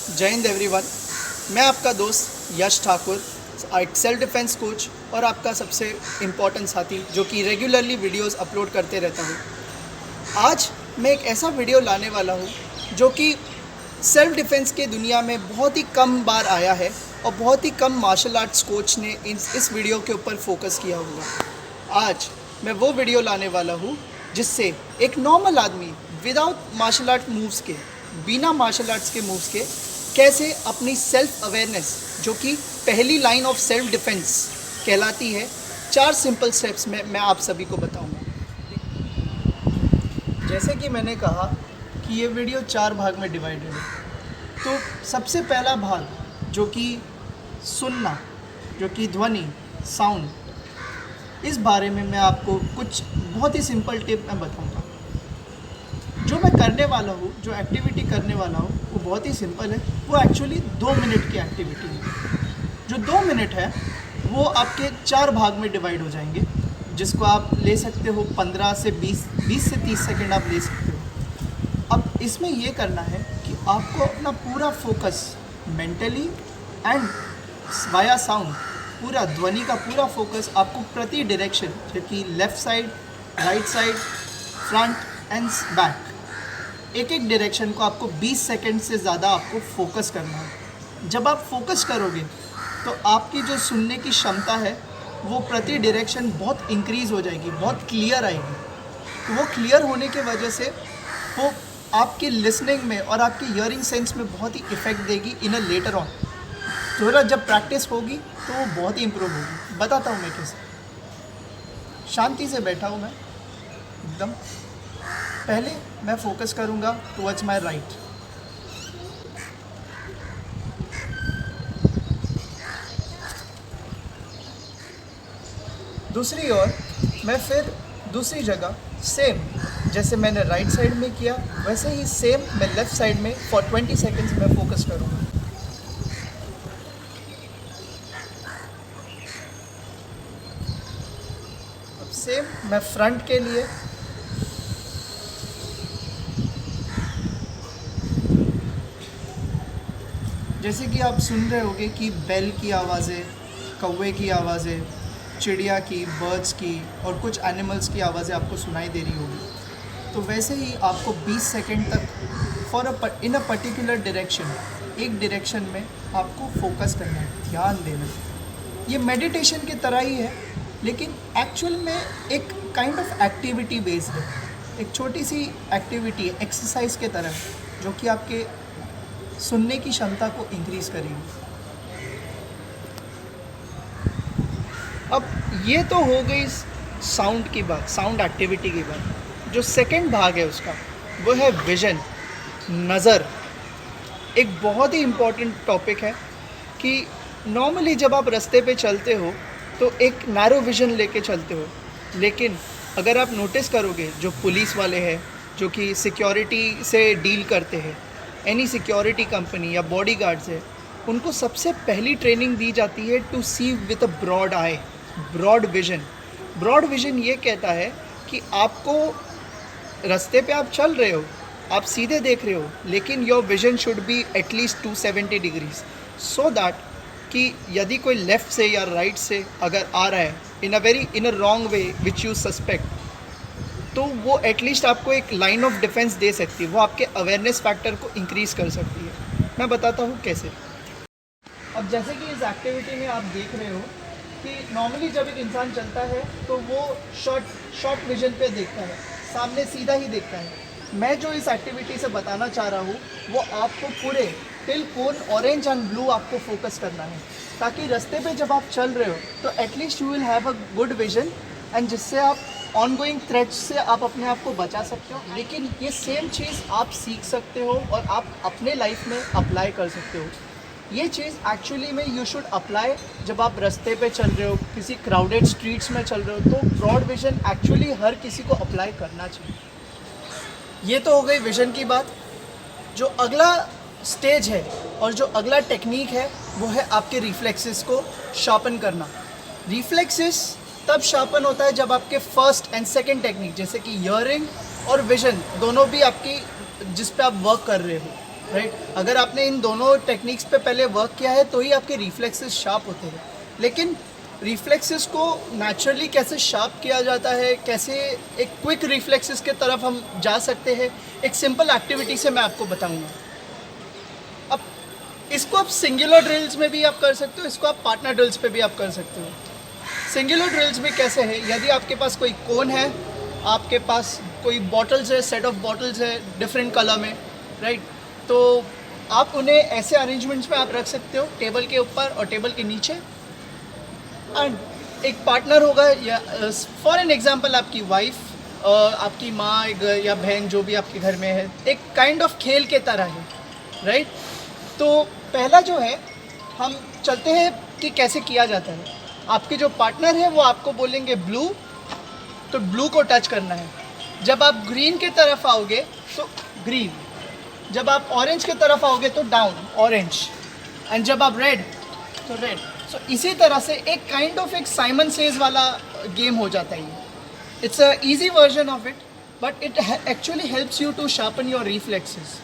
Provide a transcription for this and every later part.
जय हिंद एवरीवन। मैं आपका दोस्त यश ठाकुर, एक सेल्फ डिफेंस कोच और आपका सबसे इम्पोर्टेंट साथी जो कि रेगुलरली वीडियोस अपलोड करते रहता हूँ। आज मैं एक ऐसा वीडियो लाने वाला हूँ जो कि सेल्फ डिफेंस के दुनिया में बहुत ही कम बार आया है और बहुत ही कम मार्शल आर्ट्स कोच ने इस वीडियो के ऊपर फोकस किया होगा। आज मैं वो वीडियो लाने वाला हूँ जिससे एक नॉर्मल आदमी विदाउट मार्शल आर्ट मूव्स के, बिना मार्शल आर्ट्स के मूव्स के, कैसे अपनी सेल्फ अवेयरनेस जो कि पहली लाइन ऑफ सेल्फ डिफेंस कहलाती है, 4 सिंपल स्टेप्स में मैं आप सभी को बताऊंगा। जैसे कि मैंने कहा कि ये वीडियो 4 भाग में डिवाइडेड है। तो सबसे पहला भाग जो कि सुनना, जो कि ध्वनि, साउंड, इस बारे में मैं आपको कुछ बहुत ही सिंपल टिप मैं बताऊंगा। जो मैं करने वाला हूँ, जो एक्टिविटी करने वाला हूँ, वो बहुत ही सिंपल है। वो एक्चुअली 2 मिनट की एक्टिविटी है। जो 2 मिनट है वो आपके 4 भाग में डिवाइड हो जाएंगे, जिसको आप ले सकते हो 15 से 20 से 30 सेकंड आप ले सकते हो। अब इसमें ये करना है कि आपको अपना पूरा focus mentally and via sound, पूरा ध्वनि का पूरा फोकस आपको प्रति डायरेक्शन, जो कि left side, right side, front end back, एक एक डायरेक्शन को आपको 20 सेकंड से ज़्यादा आपको फोकस करना है। जब आप फोकस करोगे तो आपकी जो सुनने की क्षमता है वो प्रति डायरेक्शन बहुत इंक्रीज़ हो जाएगी, बहुत क्लियर आएगी। तो वो क्लियर होने की वजह से वो आपकी लिसनिंग में और आपकी हियरिंग सेंस में बहुत ही इफ़ेक्ट देगी इन अ लेटर ऑन। थोड़ा जब प्रैक्टिस होगी तो वो बहुत ही इम्प्रूव होगी। बताता हूँ मैं कैसे। शांति से बैठा हूँ मैं एकदम। पहले मैं फोकस करूँगा टुवर्ड्स माय राइट। दूसरी ओर मैं फिर दूसरी जगह सेम जैसे मैंने राइट साइड में किया वैसे ही सेम मैं लेफ़्ट साइड में फॉर 20 सेकेंड्स में फोकस करूँगा। अब सेम मैं फ्रंट के लिए जैसे कि आप सुन रहे होंगे कि बेल की आवाज़ें, कौवे की आवाज़ें, चिड़िया की, बर्ड्स की और कुछ एनिमल्स की आवाज़ें आपको सुनाई दे रही होगी। तो वैसे ही आपको 20 सेकंड तक इन अ पर्टिकुलर डायरेक्शन, एक डायरेक्शन में आपको फोकस करना है, ध्यान देना है। ये मेडिटेशन की तरह ही है, लेकिन एक्चुअल में एक काइंड ऑफ एक्टिविटी बेस्ड है। एक छोटी सी एक्टिविटी, एक्सरसाइज के तरह, जो कि आपके सुनने की क्षमता को इंक्रीज़ करेगी। अब ये तो हो गई साउंड की बात, साउंड एक्टिविटी की बात। जो सेकंड भाग है उसका वो है विज़न, नज़र। एक बहुत ही इम्पॉर्टेंट टॉपिक है कि नॉर्मली जब आप रास्ते पे चलते हो तो एक नैरो विज़न लेके चलते हो, लेकिन अगर आप नोटिस करोगे जो पुलिस वाले हैं, जो कि सिक्योरिटी से डील करते हैं, एनी सिक्योरिटी कंपनी या बॉडीगार्ड्स है, उनको सबसे पहली ट्रेनिंग दी जाती है to see with a broad eye, broad vision. Broad vision ये कहता है कि आपको रास्ते पे आप चल रहे हो, आप सीधे देख रहे हो, लेकिन your vision should be at least 270 degrees, so that कि यदि कोई लेफ़्ट से या राइट से अगर आ रहा है in a wrong way which you suspect, तो वो एटलीस्ट आपको एक लाइन ऑफ डिफेंस दे सकती है, वो आपके अवेयरनेस फैक्टर को इंक्रीज़ कर सकती है। मैं बताता हूँ कैसे। अब जैसे कि इस एक्टिविटी में आप देख रहे हो कि नॉर्मली जब एक इंसान चलता है तो वो शॉर्ट विजन पे देखता है, सामने सीधा ही देखता है। मैं जो इस एक्टिविटी से बताना चाह रहा हूँ वो आपको पूरे till cone orange and blue आपको फोकस करना है, ताकि रास्ते पे जब आप चल रहे हो तो at least you will have a good vision, and जिससे आप ऑनगोइंग थ्रेट्स से आप अपने आप को बचा सकते हो। लेकिन ये सेम चीज़ आप सीख सकते हो और आप अपने लाइफ में अप्लाई कर सकते हो। ये चीज़ एक्चुअली में यू शुड अप्लाई जब आप रास्ते पे चल रहे हो, किसी क्राउडेड स्ट्रीट्स में चल रहे हो, तो ब्रॉड विजन एक्चुअली हर किसी को अप्लाई करना चाहिए। ये तो हो गई विजन की बात। जो अगला स्टेज है और जो अगला टेक्निक है वो है आपके रिफ्लेक्सेस को शार्पन करना। रिफ्लेक्सेस तब शार्पन होता है जब आपके फर्स्ट एंड सेकंड टेक्निक, जैसे कि हियरिंग और विजन, दोनों भी आपकी जिस पे आप वर्क कर रहे हो, राइट अगर आपने इन दोनों टेक्निक्स पे पहले वर्क किया है तो ही आपके रिफ्लेक्सेस शार्प होते हैं। लेकिन रिफ्लेक्सेस को नेचुरली कैसे शार्प किया जाता है, कैसे एक क्विक रिफ्लेक्सेस के तरफ हम जा सकते हैं, एक सिंपल एक्टिविटी से मैं आपको बताऊंगा। अब इसको आप सिंगुलर ड्रिल्स में भी आप कर सकते हो, इसको आप पार्टनर ड्रिल्स पे भी आप कर सकते हो। सिंगुलर ड्रिल्स में कैसे है, यदि आपके पास कोई कोन है, आपके पास कोई बॉटल्स है, सेट ऑफ बॉटल्स है डिफरेंट कलर में, राइट, तो आप उन्हें ऐसे अरेंजमेंट्स में आप रख सकते हो, टेबल के ऊपर और टेबल के नीचे। एंड एक पार्टनर होगा, या फॉर एन एग्जांपल आपकी वाइफ, आपकी माँ या बहन जो भी आपके घर में है, एक काइंड ऑफ खेल के तरह है, राइट। तो पहला जो है, हम चलते हैं कि कैसे किया जाता है। आपके जो पार्टनर है वो आपको बोलेंगे ब्लू, तो ब्लू को टच करना है। जब आप ग्रीन की तरफ आओगे तो ग्रीन, जब आप ऑरेंज की तरफ आओगे तो डाउन ऑरेंज, एंड जब आप रेड तो रेड। सो इसी तरह से एक काइंड ऑफ एक साइमन सेज वाला गेम हो जाता है। It's a easy version of it, but it actually helps you to sharpen your reflexes.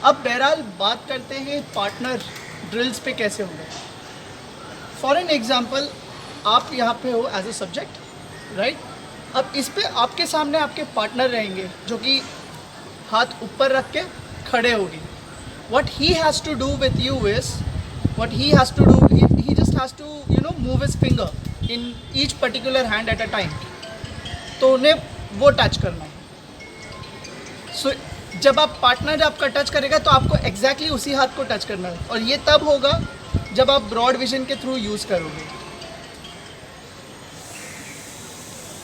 अब बहरहाल बात करते हैं पार्टनर ड्रिल्स पे कैसे होगा। फॉर एन एग्जाम्पल, आप यहाँ पे हो एज अ सब्जेक्ट, राइट। अब इस पे आपके सामने आपके पार्टनर रहेंगे जो कि हाथ ऊपर रख के खड़े होगी। What he has to do with you is, what he has to do, he just has to move his finger in each particular hand at a time. तो उन्हें वो टच करना है। सो जब आप पार्टनर आपका टच करेगा तो आपको एग्जैक्टली उसी हाथ को टच करना है, और ये तब होगा जब आप ब्रॉड विजन के थ्रू यूज़ करोगे।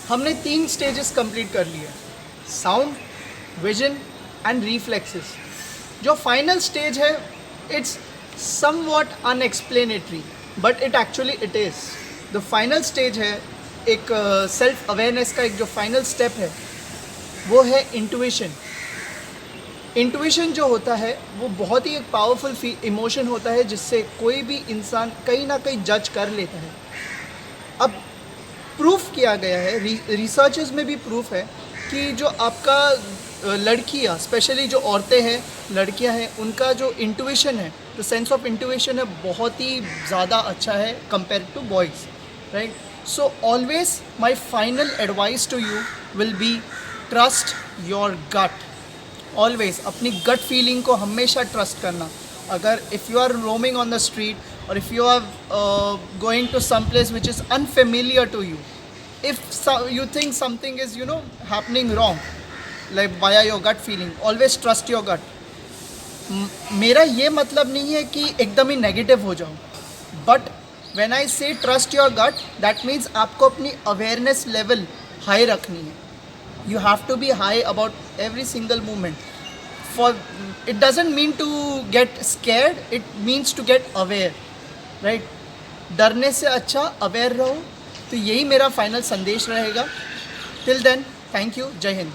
हमने 3 स्टेजेस कंप्लीट कर लिए, साउंड, विजन एंड रिफ्लेक्सेस। जो फाइनल स्टेज है, it's somewhat unexplanatory, but it actually it is the final stage है। एक सेल्फ अवेयरनेस का एक जो फाइनल स्टेप है वो है इंट्यूशन। इंट्यूशन जो होता है वो बहुत ही एक पावरफुल इमोशन होता है जिससे कोई भी इंसान कहीं ना कहीं जज कर लेता है। अब प्रूफ किया गया है, रिसर्चेस में भी प्रूफ है कि जो आपका लड़कियाँ, स्पेशली जो औरतें हैं, लड़कियाँ हैं, उनका जो इंट्यूशन है, जो सेंस ऑफ इंट्यूशन है, बहुत ही ज़्यादा अच्छा है compare to boys, right. So always my final advice to you will be trust your gut. Always अपनी गट फीलिंग को हमेशा ट्रस्ट करना। अगर if you are roaming on the street और if you are going to some place which is unfamiliar to you, if you think something is happening wrong, like via your gut feeling, always trust your gut. मेरा ये मतलब नहीं है कि एकदम ही negative हो जाओ, but when I say trust your gut, that means आपको अपनी अवेयरनेस लेवल हाई रखनी है। You have to be high about every single movement. For it doesn't mean to get scared, it means to get aware, right. डरने से अच्छा aware रहो। तो यही मेरा फाइनल संदेश रहेगा। टिल देन, थैंक यू, जय हिंद।